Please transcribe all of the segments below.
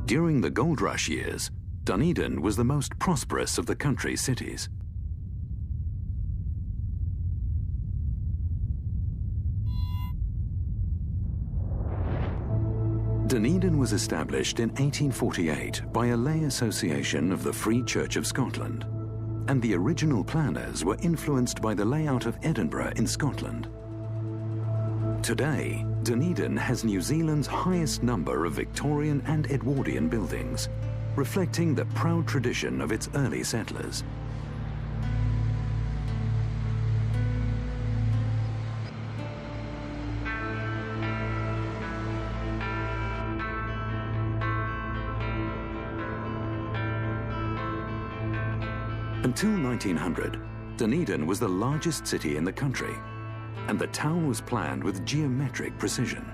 During the gold rush years, Dunedin was the most prosperous of the country's cities. Dunedin was established in 1848 by a lay association of the Free Church of Scotland, and the original planners were influenced by the layout of Edinburgh in Scotland. Today, Dunedin has New Zealand's highest number of Victorian and Edwardian buildings, reflecting the proud tradition of its early settlers. Until 1900, Dunedin was the largest city in the country, and the town was planned with geometric precision.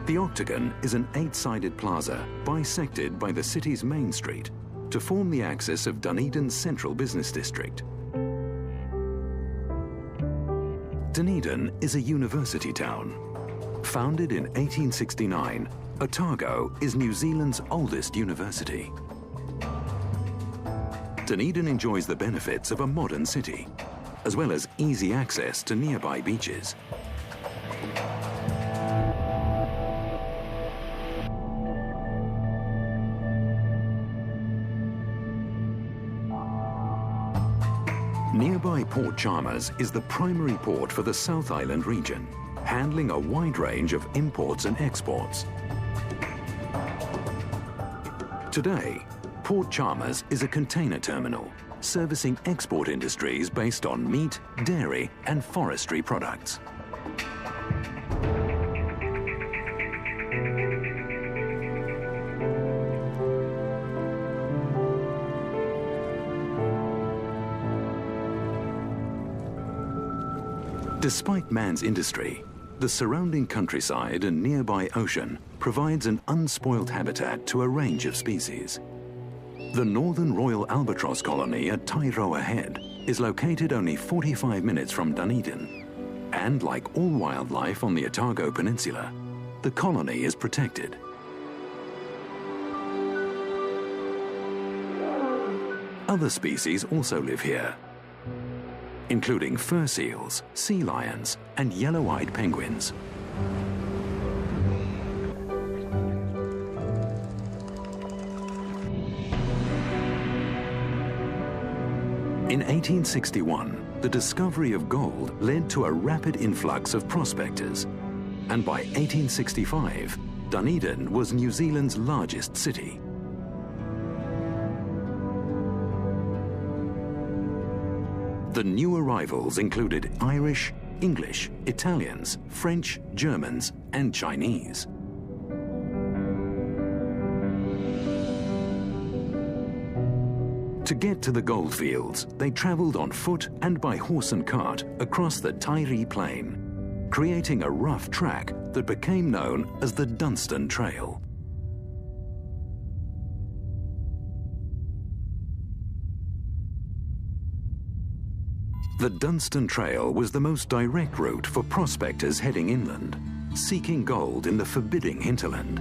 The Octagon is an 8-sided plaza bisected by the city's main street to form the axis of Dunedin's central business district. Dunedin is a university town. Founded in 1869, Otago is New Zealand's oldest university. Dunedin enjoys the benefits of a modern city, as well as easy access to nearby beaches. Nearby Port Chalmers is the primary port for the South Island region, handling a wide range of imports and exports. Today, Port Chalmers is a container terminal, servicing export industries based on meat, dairy, and forestry products. Despite man's industry, the surrounding countryside and nearby ocean provides an unspoiled habitat to a range of species. The Northern Royal Albatross colony at Tairoa Head is located only 45 minutes from Dunedin, and like all wildlife on the Otago Peninsula, the colony is protected. Other species also live here, including fur seals, sea lions, and yellow-eyed penguins. In 1861, the discovery of gold led to a rapid influx of prospectors, and by 1865, Dunedin was New Zealand's largest city. The new arrivals included Irish, English, Italians, French, Germans, and Chinese. To get to the goldfields, they traveled on foot and by horse and cart across the Tairi Plain, creating a rough track that became known as the Dunstan Trail. The Dunstan Trail was the most direct route for prospectors heading inland, seeking gold in the forbidding hinterland.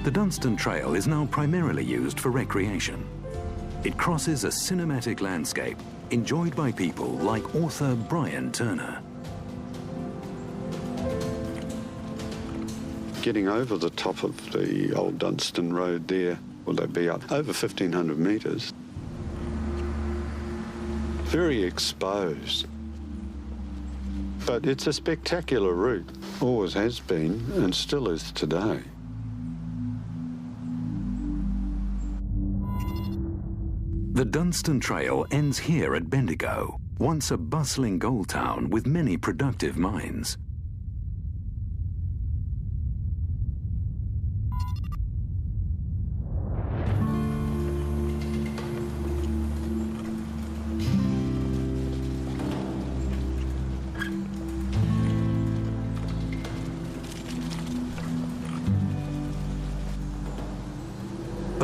The Dunstan Trail is now primarily used for recreation. It crosses a cinematic landscape enjoyed by people like author Brian Turner. Getting over the top of the old Dunstan Road there, will they be up over 1,500 metres? Very exposed. But it's a spectacular route, always has been and still is today. The Dunstan Trail ends here at Bendigo, once a bustling gold town with many productive mines.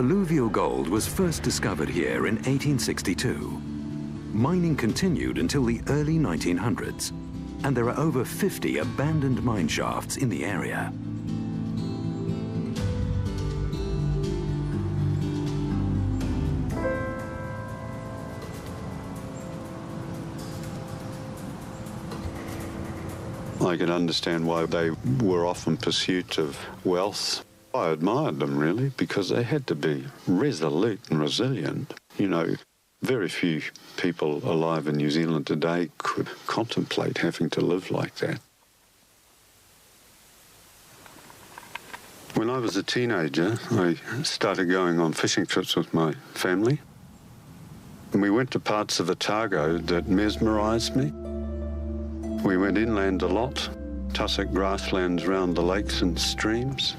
Alluvial gold was first discovered here in 1862. Mining continued until the early 1900s, and there are over 50 abandoned mine shafts in the area. I could understand why they were off in pursuit of wealth. I admired them, really, because they had to be resolute and resilient. You know, very few people alive in New Zealand today could contemplate having to live like that. When I was a teenager, I started going on fishing trips with my family. And we went to parts of Otago that mesmerised me. We went inland a lot, tussock grasslands round the lakes and streams.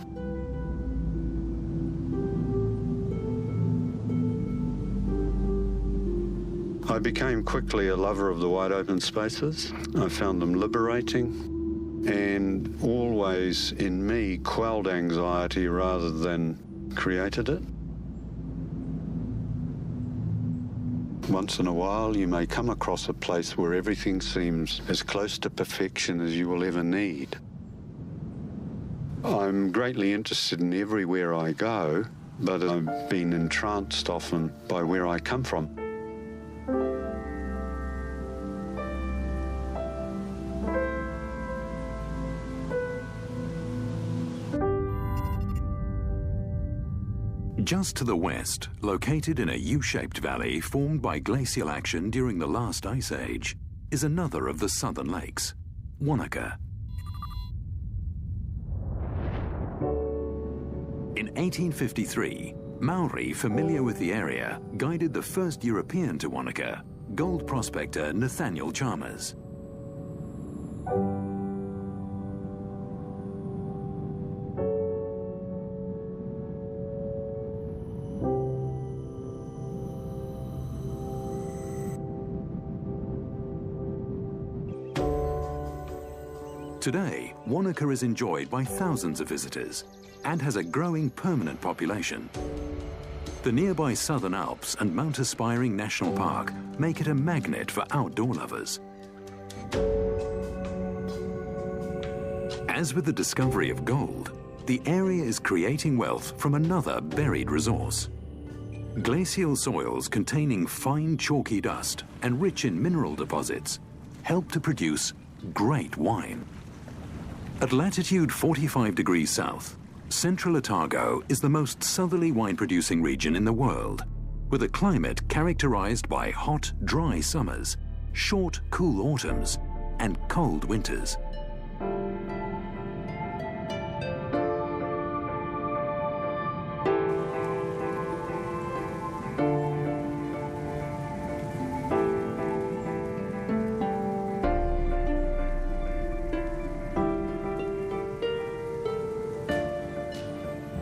I became quickly a lover of the wide open spaces. I found them liberating and always in me quelled anxiety rather than created it. Once in a while, you may come across a place where everything seems as close to perfection as you will ever need. I'm greatly interested in everywhere I go, but I've been entranced often by where I come from. Just to the west, located in a U-shaped valley formed by glacial action during the last ice age, is another of the southern lakes, Wanaka. In 1853, Maori, familiar with the area, guided the first European to Wanaka, gold prospector Nathaniel Chalmers. Today, Wanaka is enjoyed by thousands of visitors and has a growing permanent population. The nearby Southern Alps and Mount Aspiring National Park make it a magnet for outdoor lovers. As with the discovery of gold, the area is creating wealth from another buried resource. Glacial soils containing fine chalky dust and rich in mineral deposits help to produce great wine. At latitude 45 degrees south, Central Otago is the most southerly wine-producing region in the world, with a climate characterized by hot, dry summers, short, cool autumns, and cold winters.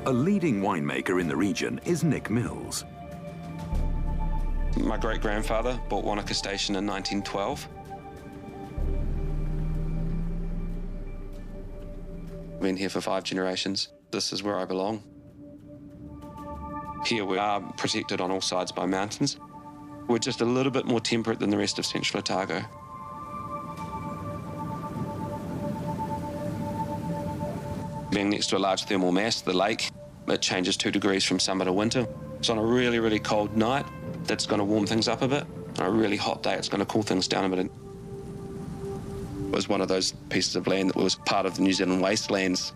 A leading winemaker in the region is Nick Mills. My great-grandfather bought Wanaka Station in 1912. Been here for 5 generations. This is where I belong. Here we are protected on all sides by mountains. We're just a little bit more temperate than the rest of Central Otago. Being next to a large thermal mass, the lake, it changes 2 degrees from summer to winter. So on a really, really cold night, that's going to warm things up a bit. On a really hot day, it's going to cool things down a bit. It was one of those pieces of land that was part of the New Zealand wastelands.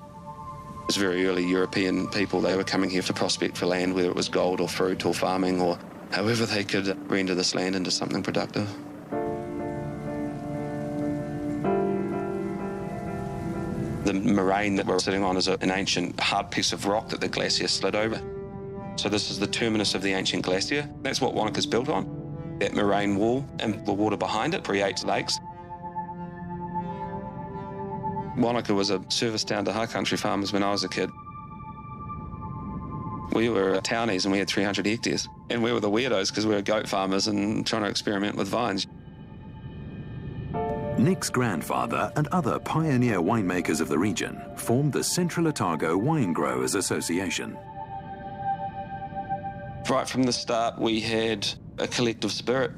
It was very early European people. They were coming here to prospect for land, whether it was gold or fruit or farming or however they could render this land into something productive. The moraine that we're sitting on is an ancient hard piece of rock that the glacier slid over. So this is the terminus of the ancient glacier. That's what Wanaka's built on. That moraine wall and the water behind it creates lakes. Wanaka was a service town to high country farmers when I was a kid. We were townies and we had 300 hectares. And we were the weirdos because we were goat farmers and trying to experiment with vines. Nick's grandfather and other pioneer winemakers of the region formed the Central Otago Wine Growers Association. Right from the start, we had a collective spirit.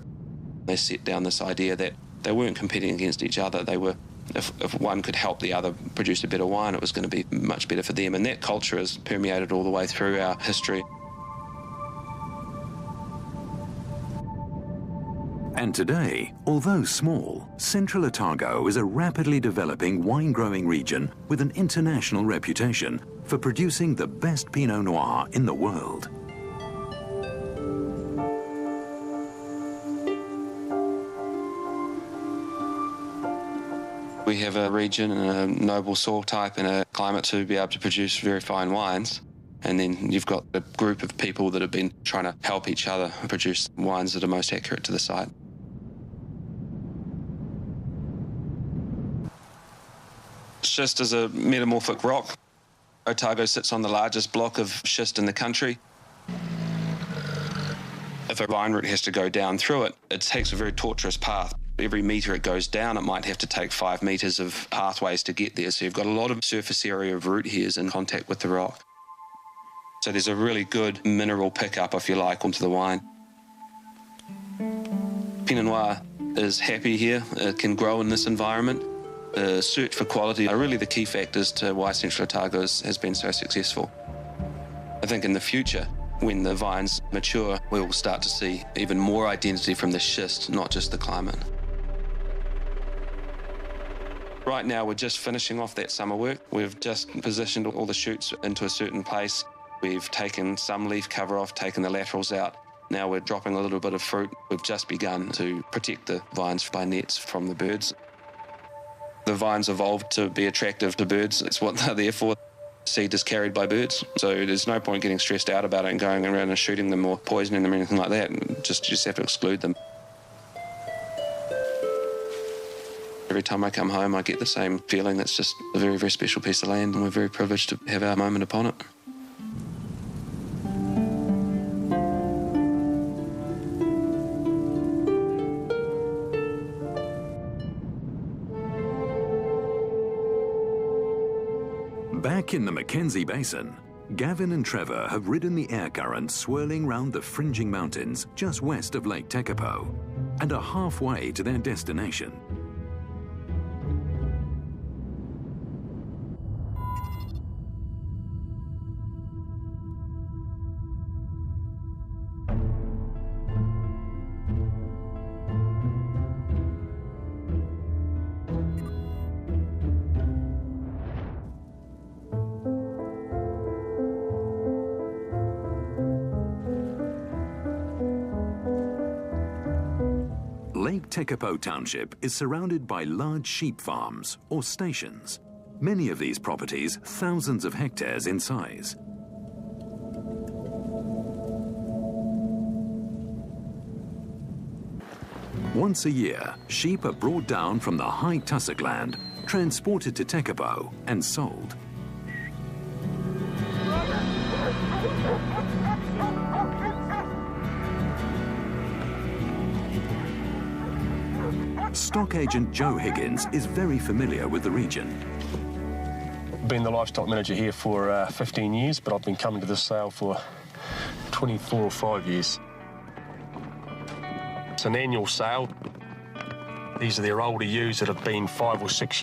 They set down this idea that they weren't competing against each other. They were, if one could help the other produce a better wine, it was going to be much better for them. And that culture has permeated all the way through our history. And today, although small, Central Otago is a rapidly developing wine-growing region with an international reputation for producing the best Pinot Noir in the world. We have a region and a noble soil type and a climate to be able to produce very fine wines. And then you've got a group of people that have been trying to help each other produce wines that are most accurate to the site. Schist is a metamorphic rock. Otago sits on the largest block of schist in the country. If a vine root has to go down through it, it takes a very tortuous path. Every metre it goes down, it might have to take 5 metres of pathways to get there. So you've got a lot of surface area of root hairs in contact with the rock. So there's a really good mineral pickup, if you like, onto the wine. Pinot Noir is happy here. It can grow in this environment. The search for quality are really the key factors to why Central Otago has been so successful. I think in the future, when the vines mature, we will start to see even more identity from the schist, not just the climate. Right now, we're just finishing off that summer work. We've just positioned all the shoots into a certain place. We've taken some leaf cover off, taken the laterals out. Now we're dropping a little bit of fruit. We've just begun to protect the vines by nets from the birds. The vines evolved to be attractive to birds. It's what they're there for. Seed is carried by birds, so there's no point getting stressed out about it and going around and shooting them or poisoning them or anything like that. You just have to exclude them. Every time I come home, I get the same feeling. That's just a very, very special piece of land, and we're very privileged to have our moment upon it. Back in the Mackenzie Basin, Gavin and Trevor have ridden the air current swirling round the fringing mountains just west of Lake Tekapo and are halfway to their destination. Lake Tekapo Township is surrounded by large sheep farms, or stations. Many of these properties, thousands of hectares in size. Once a year, sheep are brought down from the high tussock land, transported to Tekapo and sold. Stock agent Joe Higgins is very familiar with the region. I've been the livestock manager here for 15 years, but I've been coming to this sale for 24 or 5 years. It's an annual sale. These are their older ewes that have been 5 or 6